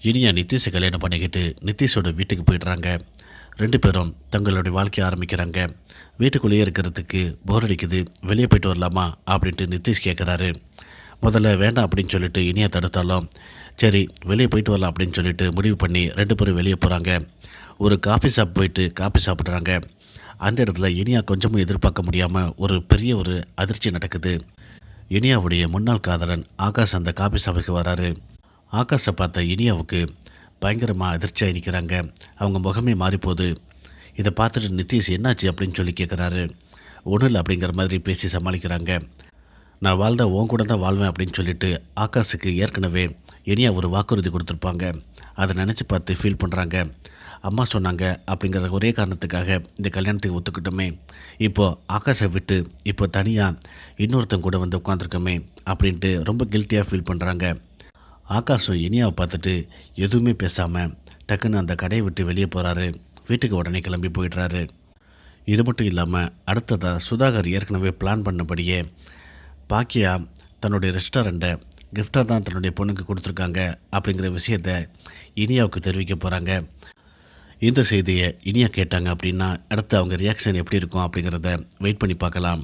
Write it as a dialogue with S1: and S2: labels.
S1: இனியா நிதிஷை கல்யாணம் பண்ணிக்கிட்டு நிதிஷோட வீட்டுக்கு போயிடுறாங்க. 2 பேரும் தங்களுடைய வாழ்க்கையை ஆரம்பிக்கிறாங்க. வீட்டுக்குள்ளேயே இருக்கிறதுக்கு போர் அடிக்குது, வெளியே போயிட்டு வரலாமா அப்படின்ட்டு நிதிஷ் கேட்குறாரு. முதல்ல வேண்டாம் அப்படின்னு சொல்லிட்டு இனியா தடுத்தாலும் சரி வெளியே போயிட்டு வரலாம் அப்படின்னு சொல்லிட்டு முடிவு பண்ணி 2 பேரும் வெளியே போகிறாங்க. ஒரு காஃபி ஷாப் போயிட்டு காஃபி சாப்பிட்றாங்க. அந்த இடத்துல இனியா கொஞ்சமும் எதிர்பார்க்க முடியாமல் ஒரு பெரிய அதிர்ச்சி நடக்குது. இனியாவுடைய முன்னாள் காதலன் ஆகாஷ் அந்த காஃபி ஷாப்புக்கு வராரு. ஆகாஷை பார்த்த இனியாவுக்கு பயங்கரமாக அதிர்ச்சியாக நிற்கிறாங்க. அவங்க முகமே மாறிப்போகுது. இதை பார்த்துட்டு நிதிஷ் என்னாச்சு அப்படின்னு சொல்லி கேட்குறாரு. ஒன்றும் இல்லை அப்படிங்கிற மாதிரி பேசி சமாளிக்கிறாங்க. நான் வாழ்ந்த உன் கூட தான் வாழ்வேன் அப்படின்னு சொல்லிட்டு ஆகாஷுக்கு ஏற்கனவே இனியா ஒரு வாக்குறுதி கொடுத்துருப்பாங்க. அதை நினச்சி பார்த்து ஃபீல் பண்ணுறாங்க. அம்மா சொன்னாங்க அப்படிங்கிற ஒரே காரணத்துக்காக இந்த கல்யாணத்துக்கு ஒத்துக்கிட்டோமே, இப்போது ஆகாஷை விட்டு இப்போ தனியாக இன்னொருத்தன் கூட வந்து உட்காந்துருக்கோமே அப்படின்ட்டு ரொம்ப கில்ட்டியாக ஃபீல் பண்ணுறாங்க. ஆகாஷும் இனியாவை பார்த்துட்டு எதுவுமே பேசாமல் டக்குன்னு அந்த கடையை விட்டு வெளியே போகிறாரு. வீட்டுக்கு உடனே கிளம்பி போயிடுறாரு. இது மட்டும் இல்லாமல் அடுத்ததாக சுதாகர் ஏற்கனவே பிளான் பண்ணபடியே பாக்கியா தன்னுடைய ரெஸ்டாரண்ட்டை கிஃப்டாக தான் தன்னுடைய பொண்ணுக்கு கொடுத்துருக்காங்க அப்படிங்கிற விஷயத்தை இனியாவுக்கு தெரிவிக்க போகிறாங்க. இந்த செய்தியை இனியா கேட்டாங்க அப்படின்னா அடுத்து அவங்க ரியாக்ஷன் எப்படி இருக்கும் அப்படிங்கிறத வெயிட் பண்ணி பார்க்கலாம்.